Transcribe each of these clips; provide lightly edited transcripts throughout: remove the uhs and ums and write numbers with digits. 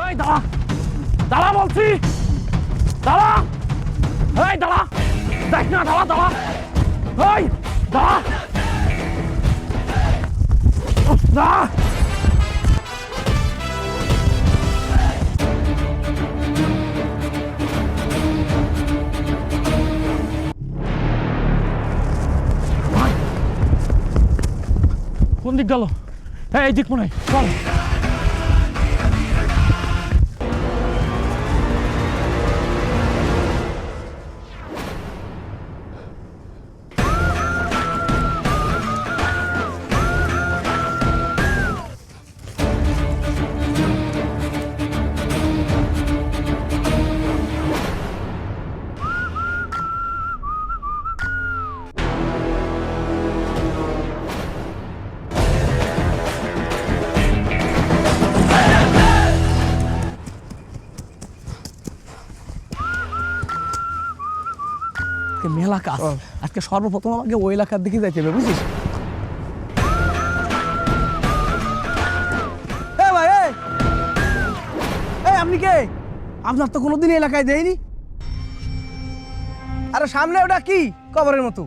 এই দাঁড়া, দাঁড়া বলছি, দাঁড়া, এই দাঁড়া, দেখ না, দাঁড়া দাঁড়া, এই দাঁড়া, দাঁড়া। কোন দিক গেল? এই দিক মনে হয়, চল। মেলা কাজ, আজকে সর্বপ্রথম আমাকে ওই এলাকার দিকে যাইতে হবে, বুঝিস? ভাই, আপনি কে? আপনার তো কোনোদিন এলাকায় দেয়নি। আরে সামনে ওটা কি কবরের মতো?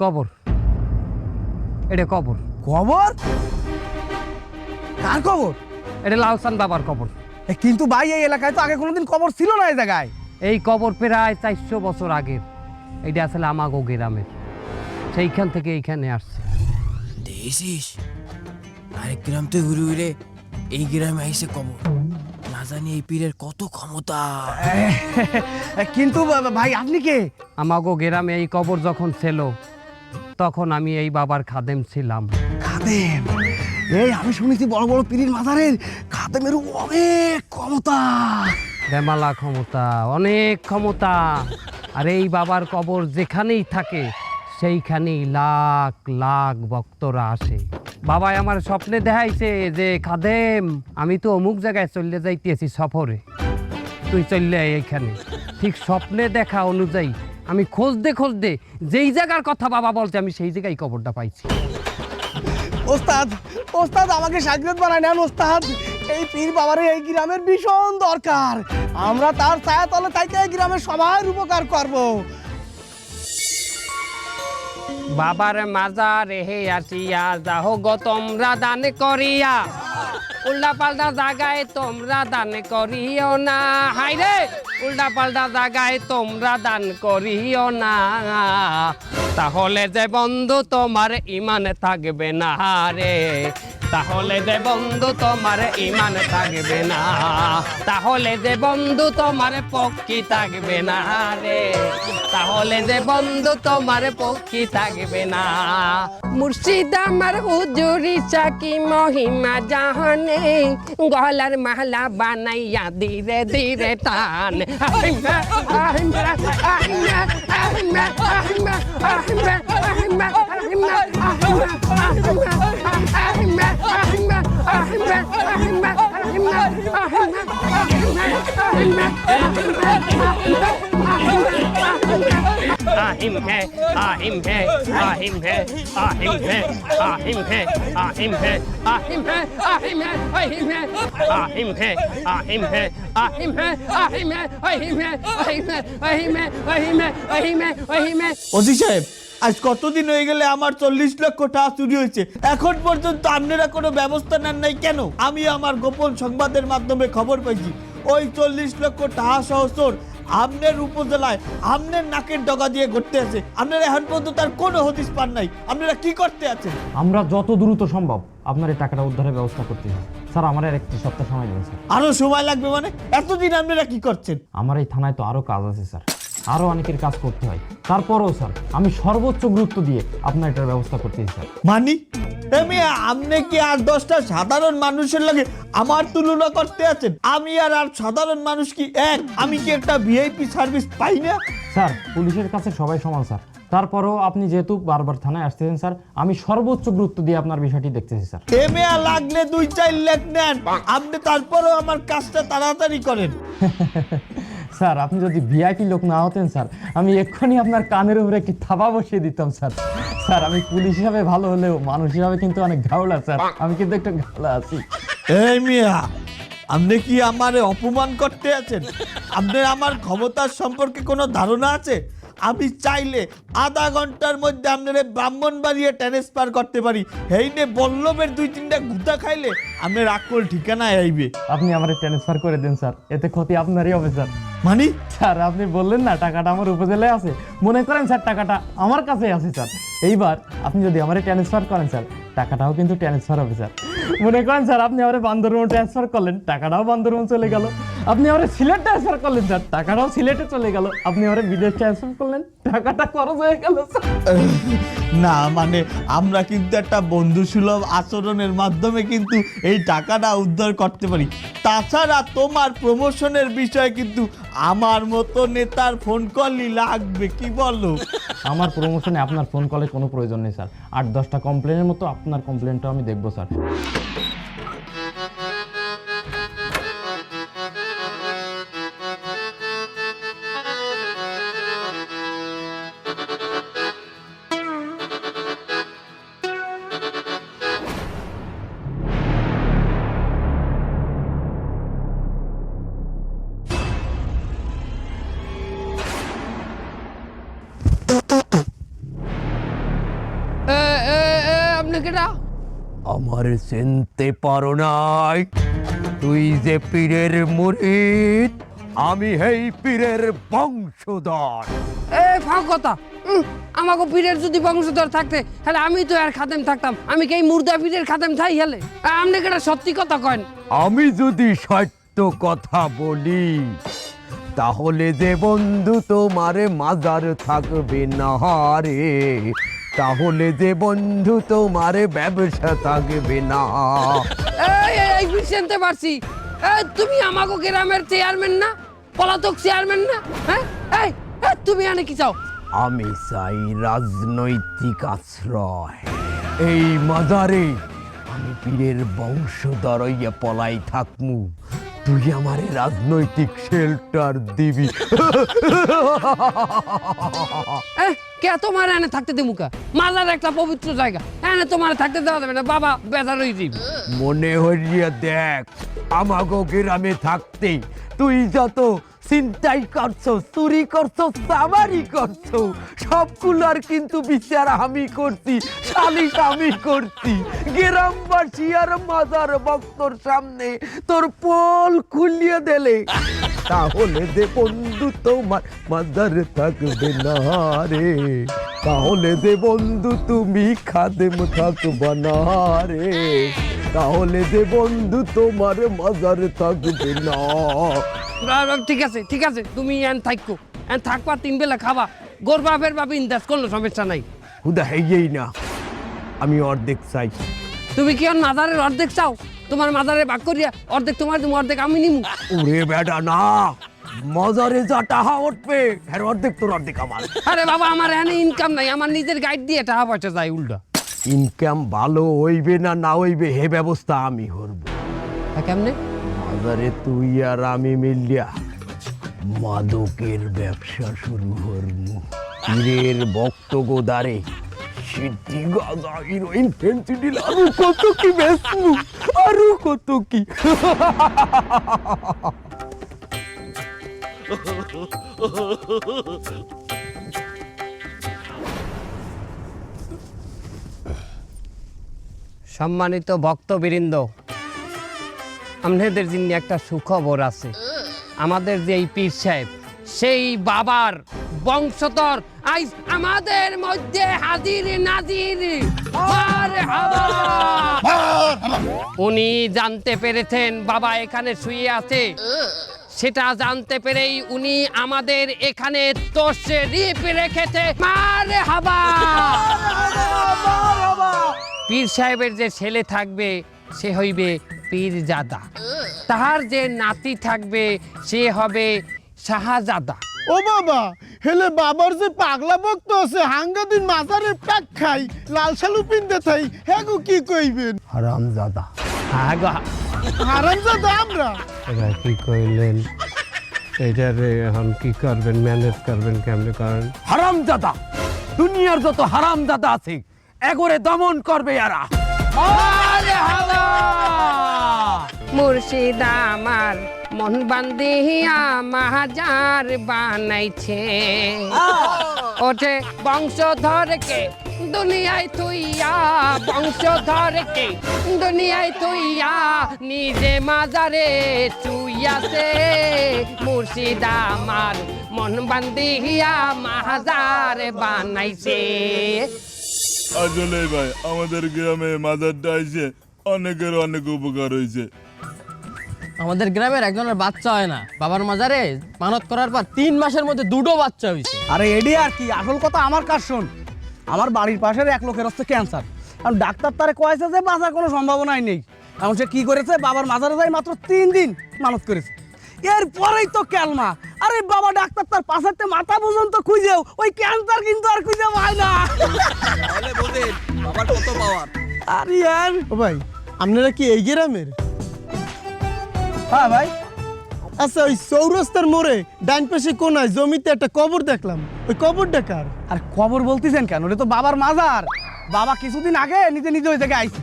কবর? এটা কবর। কবর? কার কবর? এটা লালসান বাবার কবর। কিন্তু ভাই, এই এলাকায় তো আগে কোনোদিন কবর ছিল না এই জায়গায়। এই কবর প্রায় 400 বছর আগের। এটা আসলে আমাগো গ্রামের, সেইখান থেকে এইখানে আসছে। দেখিস আরেক গ্রাম তো ঘুরে ঘুরে এই গ্রামে আইসে কবর, না জানি এই পীরের কত ক্ষমতা। কিন্তু ভাই, আপনি কে? আমাগো গ্রামে এই কবর যখন ছিল তখন আমি এই বাবার খাদেম ছিলাম। খাদেম? এই আমি শুনেছি বড় বড় পীরের মাজারের খাদেমের অনেক ক্ষমতা। বেমালা ক্ষমতা, অনেক ক্ষমতা। আর এই বাবার কবর যেখানেই থাকে সেইখানেই লাখ লাখ ভক্তরা আসে। বাবাই আমার স্বপ্নে দেখাইছে যে খাদেম, আমি তো অমুক জায়গায় চলে যাইতেছি সফরে, তুই চললে এইখানে। ঠিক স্বপ্নে দেখা অনুযায়ী আমি খুঁজতে খুঁজতে যেই জায়গার কথা বাবা বলছে আমি সেই জায়গায় কবরটা পাইছি। ওস্তাদ, ওস্তাদ আমাকে সাগরেদ বানায় নেন ওস্তাদ। এই পীর বাবার এই গ্রামের ভীষণ দরকার। আমরা তার ছায়া তলে থাইকে এই গ্রামের সবার উপকার করব। বাবার মাজারে হে আসিয়া যাও গো তোমরা দান করিয়া, উল্টা পাল্টা জায়গায় তোমরা দান করিও না। হাইরে, উল্টা পাল্টা জায়গায় তোমরা দান করিও না, তাহলে যে বন্ধু তোমার ইমান থাকবে না রে, তাহলে যে বন্ধু তোমার ইমান থাকবে না, তাহলে যে বন্ধু তোমার পক্ষী থাকবে না রে, তাহলে যে বন্ধু তোমার পক্ষী থাকবে না। মুর্শিদ আমার হুজুরি চাকি মহিমা জাহানে, গলার মালা বানাইয়া ধীরে ধীরে টান। আহিম হে, আহিম হে, আহিম হে, আহিম হে, আহিম হে, আহিম হে, আহিম হে, আহিম হে, আহিম হে, আহিম হে, আহিম হে, আহিম হে, আহিম হে, আহিম হে, আহিম হে, আহিম হে, আহিম হে, আহিম হে, আহিম হে। ওসি সাহেব, আজ কতদিন হয়ে গেলে আমার 40 লক্ষ টাকা চুরি হয়েছে, এখন পর্যন্ত আপনারা কোনো ব্যবস্থা নেন নাই কেন? আমি আমার গোপন সংবাদের মাধ্যমে খবর পাইছি ওই 40 লক্ষ টাকা সহ চোর আপনার উপজেলায় আপনার নাকের ডগা দিয়ে ঘুরতে আছে। আপনারা এখন পর্যন্ত তার কোনো হদিস পান নাই, আপনারা কি করতে আছেন? আমরা যত দ্রুত সম্ভব আপনার এই টাকাটা উদ্ধারের ব্যবস্থা করতে হবে স্যার। আমার আর একটি সপ্তাহ সময় দেবেন স্যার। আরো সময় লাগবে মানে? এতদিন আপনারা কি করছেন? আমার এই থানায় তো আরো কাজ আছে স্যার, আরো অনেকের কাজ করতে হয়। তারপরেও স্যার আমি সর্বোচ্চ গুরুত্ব দিয়ে আপনার এটার ব্যবস্থা করতেছি স্যার। মানি আপনি কি আর 10টা সাধারণ মানুষের লাগে আমার তুলনা করতে আছেন? আমি আর সাধারণ মানুষ কি এক? আমি কি একটা ভিআইপি সার্ভিস পাই না? স্যার পুলিশের কাছে সবাই সমান স্যার, তারপরেও আপনি যেহেতু বারবার থানায় আসতেছেন স্যার, আমি সর্বোচ্চ গুরুত্ব দিয়ে আপনার বিষয়টি দেখতেছি স্যার। লাগলে 2-4 লাখ নেন, আপনি তারপরেও আমার কাজটা তাড়াতাড়ি করেন। স্যার আপনি যদি ভিআইপি লোক না হতেন স্যার, আমি এক্ষুনি আপনার কানের উপরে একটি থাবা বসিয়ে দিতাম স্যার। স্যার আমি পুলিশ হিসাবে ভালো হলেও মানুষ হিসাবে কিন্তু অনেক ঘাওলা স্যার, আমি কিন্তু একটু ঘাওলা আছি। এই মিয়া, আপনি কি আমারে অপমান করতে আছেন? আপনার আমার ক্ষমতার সম্পর্কে কোনো ধারণা আছে? আমি চাইলে আধা ঘন্টার মধ্যে আপনার ব্রাহ্মণবাড়িয়া ট্রান্সফার করতে পারি। এই নে বল্লভের 2-3টা গুতা খাইলে আপনার আকল ঠিকানায় আইবে। আপনি আমার ট্রান্সফার করে দেন স্যার, এতে ক্ষতি আপনারই হবে স্যার। মানে স্যার আপনি বললেন না টাকাটা আমার উপজেলায় আছে, মনে করেন স্যার টাকাটা আমার কাছেই আছে স্যার। এইবার আপনি যদি আমার ট্রান্সফার করেন স্যার, টাকাটাও কিন্তু ট্রান্সফার হবে স্যার। মনে করেন স্যার আপনি আমার বান্দরবন ট্রান্সফার করলেন, টাকাটাও বান্দরবন চলে গেল। আপনি আমার সিলেট ট্রান্সফার করলেন স্যার, টাকাটাও সিলেটে চলে গেল। আপনি আমার বিদেশ ট্রান্সফার করলেন, টাকাটা খরচ হয়ে গেল স্যার। না মানে আমরা কিন্তু একটা বন্ধুসুলভ আচরণের মাধ্যমে কিন্তু এই টাকাটা উদ্ধার করতে পারি। তাছাড়া তোমার প্রমোশনের বিষয়ে কিন্তু আমার মতো নেতার ফোন কলই লাগবে, কি বলো? আমার প্রমোশনে আপনার ফোন কলের কোনো প্রয়োজন নেই স্যার। 8-10টা কমপ্লেনের মতো আপনার কমপ্লেনটাও আমি দেখবো স্যার। আপনি কেটা? আমার চিনতে পারো নাই? তুই যে পীরের মুরিদ, আমি এই পীরের বংশধর। ফাঁক কথা। আমাকে পীরের যদি বংশধর থাকতে তাহলে আমি তো আর খাদেম থাকতাম। আমি কি এই মুর্দা পীরের খাদেম থাই হেলে? আপনি কেটা সত্যি কথা কয়েন? আমি যদি সত্য কথা বলি তাহলে যে বন্ধু তোমার মাজার থাকবে না রে, তাহলে যে বন্ধু তোমার ব্যবসা থাকবে না। এই বুঝতে পারছি। তুমি আমাকে গ্রামের চেয়ারম্যান না, পলাতক চেয়ারম্যান না? হ্যাঁ তুমি আনে কি চাও? আমি চাই রাজনৈতিক আশ্রয়। এই মাজারে আমি পীরের বংশধর হইয়া পলাই থাকমু, তুই আমার রাজনৈতিক শেল্টার দিবি। কে তোমার এনে থাকতে দে মুখা? মাজার একটা পবিত্র জায়গা, এনে তোমার থাকতে দেওয়া যাবে না। বাবা বেজার হয়ে যাবে। মনে হইয়া দেখ, আমাগো গ্রামে থাকতে তুই যত চিন্তাই করছো, চুরি করছো, চামারি করছো, সবগুলার কিন্তু বিচার আমি করছি, সালিশ আমি করছি। গ্রামবাসী আর মাজার ভক্তর সামনে তোর পোল খুলিয়ে দিলে তাহলে যে বন্ধু তোমার মাজারে থাকবে না রে, তাহলে যে বন্ধু তুমি খাদেম থাকবা না রে, তাহলে যে বন্ধু তোমার মাজারে থাকবে না। ঠিক আছে ঠিক আছে, তুমি এন থাকো, এন থাকবা, 3 বেলা খাবা, গরবা ফেরবা, ইন্দাজ করলো সমস্যা নাই। হুদা হেই না, আমি অর্ধেক চাই। তুমি কি আর মাজারের অর্ধেক চাও? তোমার মাজারে ভাগ করিয়া অর্ধেক তোমার, তুমি অর্ধেক আমি নিমু। ওরে বেটা না, মাজারে যা টাকা উঠবে এর অর্ধেক তোর, অর্ধেক আমার। আরে বাবা আমার এখানে ইনকাম নাই, আমার নিজের গাইড দিয়ে টাকা পয়সা যায় উল্টা। ইনকাম ভালো হইবে না না হইবে হে ব্যবস্থা আমি করব। কেমনে? মাজারে তুই আর আমি মিলিয়া মাদকের ব্যবসা শুরু করবো। পীরের ভক্ত গোদারে সিদ্ধি, গাঁজা, হিরোইন, ফেন্সিডিল, আরো কত কি বেচবো, আরো কত কি। সম্মানিত ভক্তবৃন্দ, আপনাদের জন্য একটা সুখবর আছে। আমাদের যে এই পীর সাহেব, সেই বাবার বংশধর আজ আমাদের মধ্যে হাজির নাজির। মারহাবা। উনি জানতে পেরেছেন বাবা এখানে শুয়ে আছে, সেটা জানতে পেরেই উনি আমাদের এখানে তশরিফ রেখেছে। মারহাবা। পীর সাহেবের যে ছেলে থাকবে সে হইবে পীরজাদা, তাহার যে নাতি থাকবে সে হবে শাহজাদা। ও বাবা, হেলে বাবার যে পাগলা ভক্ত আছে, হাঙ্গা দিন মাজারে প্যাক খাই, লাল শালু পিনতে থাই, হেগো কি কইবেন? হারামজাদা। হারামজাদা আমরা? এবার কি কইলেন? এটারে এখন কি করবেন, ম্যানেজ করবেন কেমনে করেন? হারামজাদা, দুনিয়ার যত হারামজাদা আছে এগোরে দমন করবে এরা। মুর্শিদ আমার মন বান্ধিয়া মাজার বানাইছে ওঠে বংশধরকে দুনিয়ায় তুইয়া বংশধরকে দুনিয়ায় তুইয়া নিজে মাজারে চুইয়াছে মুর্শিদ আমার মন বান্ধিয়া মাজার বানাইছে। আসলে ভাই আমাদের গ্রামে মাজারটা আইছে অনেকের অনেক উপকার হয়েছে। আমাদের গ্রামের একজনের বাচ্চা হয় না, বাবার মাজারে মানত করার পর 3 মাসের মধ্যে 2টো বাচ্চা হয়েছে। আরে এডি আর কি, আসল কথা আমার কাজ শোন। আমার বাড়ির পাশের এক লোকের হচ্ছে ক্যান্সার, কারণ ডাক্তার তারে কয়েছে যে বাঁচার কোনো সম্ভাবনাই নেই। এখন সে কি করেছে, বাবার মাজারে যাই মাত্র 3 দিন মানত করেছে, এরপরেই তো ক্যালমা। আরে বাবা ডাক্তার তার পাশাতে মাথা পর্যন্ত খুঁজেও ওই ক্যান্সার কিন্তু আর খুঁজে পায় না। আরে আর ও ভাই, আপনারা কি এই গ্রামের? হ্যাঁ ভাই। আচ্ছা, ওই চৌরাস্তার মোড়ে ডান পাশে কোনায় জমিতে একটা কবর দেখলাম, ওই কবরটা কার? আর খবর বলতেছেন কেন, ওটা তো বাবার মাজার। বাবা কিছুদিন আগে নিজে নিজে ওই জায়গায় আইছে।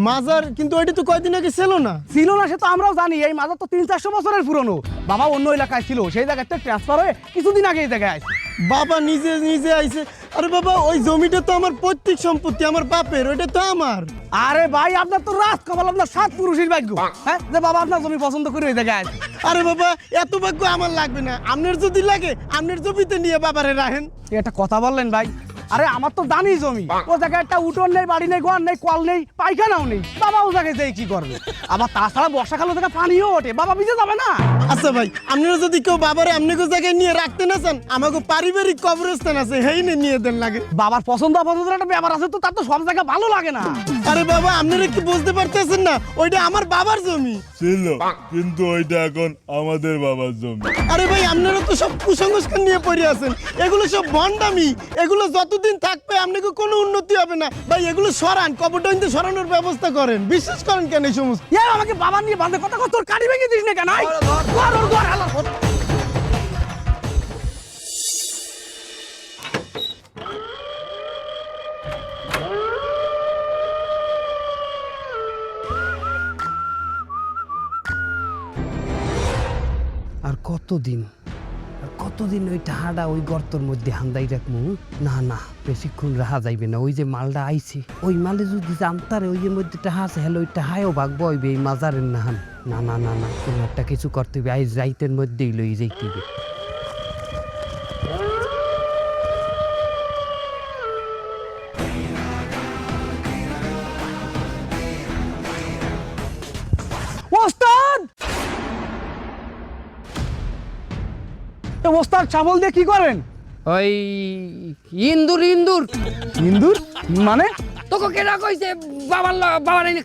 মাজার কিন্তু ওইটা তো কয়দিন আগে ছিল না। ছিল না সে তো আমরাও জানি, এই মাজার তো 300-400 বছরের পুরনো। বাবা অন্য এলাকায় ছিল, সেই জায়গায় ট্রান্সফার হয়ে কিছুদিন আগে এই জায়গায় আইছে। বাবা নিজে নিজে আইছে? আরে বাবা, ওই জমিটা তো আমার পৈতৃক সম্পত্তি, আমার বাপের, ওইটা তো আমার। আরে ভাই আপনার তো রাত কপাল, আপনার 7 পুরুষের ভাগ্য, হ্যাঁ, যে বাবা আপনার জমি পছন্দ করে ওই জায়গায় আইছে। আরে বাবা, এত ভাগ্য আমার লাগবে না, আপনার যদি লাগে আপনার জমিতে নিয়ে বাবারে রাখেন। এটা কথা বললেন ভাই? আরে আমার তো দানি জমি, ও জায়গায় একটা উঠোন নেই, বাড়ি নেই, ঘর নেই, কল নেই, পায়খানাও নেই। বাবা ও জায়গায় যেয়ে কি করবে? আবার তাছাড়া বর্ষাকালে থেকে পানিও ওঠে, বাবা ভিজে যাবে না। আচ্ছা ভাই, আপনারা যদি কেউ বাবারে আপনাকে জায়গায় নিয়ে রাখতে না চান, আমাকে পারিবারিক কবরস্থান আছে, হেই নিয়ে দেন লাগে। বাবার পছন্দ অপছন্দের একটা ব্যাপার আছে তো, তার তো সব জায়গায় ভালো লাগে না। আরে বাবা, আপনারা কি বুঝতে পারতেছেন না, ওইটা আমার বাবার জমি। ছিল, কিন্তু ওইটা এখন আমাদের বাবার জমি। আরে ভাই, আপনারা তো সব কুসংস্কার নিয়ে পড়ে আছেন, এগুলো সব ভণ্ডামি। এগুলো যতদিন থাকবে আপনাকে কোনো উন্নতি হবে না ভাই। এগুলো সরান, কবরটা সরানোর ব্যবস্থা করেন। বিশ্বাস করেন কেন এই সমস্ত? আমাকে বাবা নিয়ে বাঁধে কথা কর, তোর কাটি ভেঙে দিস না কেন? আর কতদিন ওই টাহাটা ওই গর্তর মধ্যে হান্দাই রাখবো? না না, বেশিক্ষণ রাহা যাইবে না। ওই যে মালটা আইছে, ওই মালে যদি জানতারে ওই যে মধ্যে টাহা আছে, হ্যালো ওই টাহায়ও ভাগবো হইবে এই মাজারের নাহান। না না না না, কোনো একটা কিছু করতে হবে, আইজ রাইতের মধ্যেই লই যাইতে হবে। ওস্তাদ, ওস্তাদ ছাগল দিয়ে কি করেন? ওই ইন্দুর ইন্দুর ইন্দুর মানে? তোকে কেনা কইছে বাবার এনে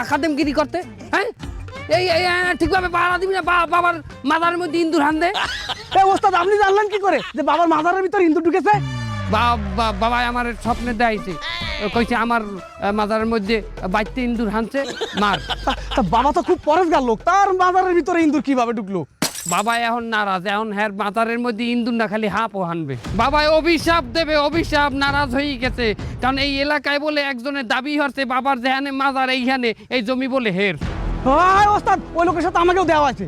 খাদেমগিরি করতে? হ্যাঁ, এই ঠিকভাবে পাহারা দিবি না, বাবার মাজারের মধ্যে ইন্দুর হান দে। ওস্তাদ আপনি জানলেন কি করে যে বাবার মাজারের ভিতর ইন্দুর ঢুকেছে? বাবা আমার স্বপ্নে দেখাইছে, কইছে আমার মাজারের মধ্যে বাইতে ইন্দুর হানছে, মার। তা বাবা তো খুব পরেশগার লোক, তার মাজারের ভিতরে ইন্দুর কিভাবে ঢুকলো? বাবা এখন নারাজ, এখন হ্যার মাজারের মধ্যে ইন্দুর না খালি হাঁপও হানবে। বাবা অভিশাপ দেবে, অভিশাপ, নারাজ হয়ে গেছে। কারণ এই এলাকায় বলে একজনের দাবি হচ্ছে বাবার যেখানে মাজার এইখানে এই জমি বলে হের। ওস্তাদ ওই লোকের সাথে আমাকেও দেওয়া আছে।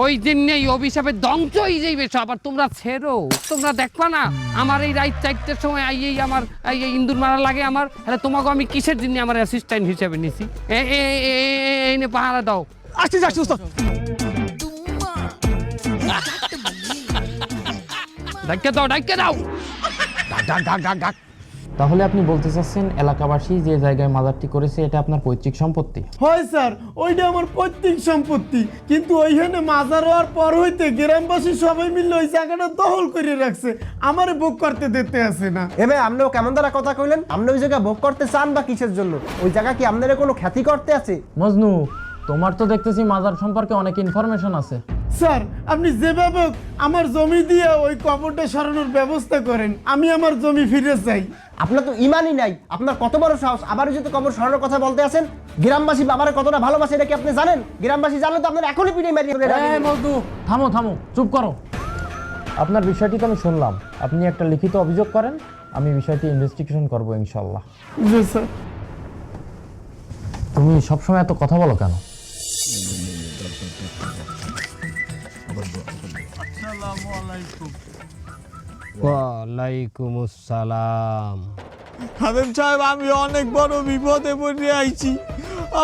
ওই দিনেই অভিশাপে ধ্বংস হয়ে যাইবে সব। আর তোমরা ছেড়ো, তোমরা দেখবা না আমার এই রাত 4টার সময় আইয়েই আমার ইন্দুর মারা লাগে আমার। হ্যাঁ, তোমাকে আমি কিসের জন্য আমার অ্যাসিস্ট্যান্ট হিসেবে নিছি? এই নে পাহারা দাও। আসছি ওস্তাদ। ডাক্কে দাও। তাহলে আপনি বলতে চাচ্ছেন এলাকাবাসী যে জায়গায় মাজারটি করেছে এটা আপনার পৈতৃক সম্পত্তি? হয় স্যার, ওইটা আমার পৈতৃক সম্পত্তি, কিন্তু ওইখানে মাজার হওয়ার পর হইতে গ্রামবাসী সবাই মিলে ওই জায়গাটা দখল করে রাখছে, আমারে ভোগ করতে দিতে আসে না। এবে আপনিও কেমন দ্বারা কথা কইলেন? আপনি ওই জায়গা ভোগ করতে চান বা কিসের জন্য? ওই জায়গা কি আপনাদের কোনো খ্যাতি করতে আছে? মজনু, তোমার তো দেখতেছি মাজার সম্পর্কে অনেক ইনফরমেশন আছে। স্যার, আপনি যেভাবে আমার জমি দিয়ে ওই কবরটা সরানোর ব্যবস্থা করেন, আমি আমার জমি ফিরে চাই। আপনার তো ইমানই নাই, আপনার কত বড় সাহস আবারও যদি কবর সরানোর কথা বলতে আছেন? গ্রামবাসী বাবারে কতটা ভালোবাসে এটা কি আপনি জানেন? গ্রামবাসী জানলে তো আপনার এখনই পিঠে মারিয়ে দেবে। মজনু, থামো, চুপ করো। আপনার বিষয়টি তো আমি শুনলাম, আপনি একটা লিখিত অভিযোগ করেন, আমি বিষয়টি ইনভেস্টিগেশন করব ইনশাআল্লাহ। জি স্যার। তুমি সবসময় এত কথা বলো কেন? ওয়ালাইকুম আসসালাম। খাদেম সাহেব, আমি অনেক বড় বিপদে পড়ে আইছি।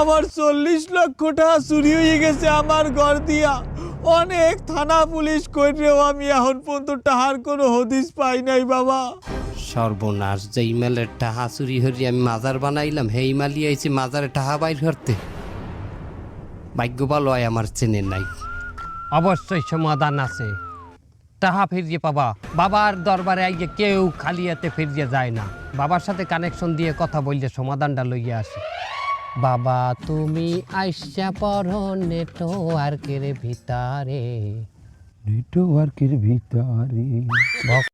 আমার 40 লক্ষ টাকা চুরি হয়ে গেছে আমার ঘর দিয়া। অনেক থানা পুলিশ কইরেও আমি এখন পর্যন্ত টাহার কোনো হদিস পাই নাই বাবা। সর্বনাশ, যে ইমেলের টাহা চুরি হরি আমি মাজার বানাইলাম, হে ইমালি আইছি মাজারে টাহা বাইর করতে। ভাগ্য ভালো হয় আমার চেনে নাই। অবশ্যই সমাধান আছে, টাহা ফিরিয়ে পাবা। বাবার দরবারে আইয়ে কেউ খালি হাতে ফিরিয়ে যায় না। বাবার সাথে কানেকশন দিয়ে কথা বললে সমাধানটা লইয়া আসে। বাবা তুমি আইসা পড়ো নেটওয়ার্কের ভিতরে, নেটওয়ার্কের ভিতরে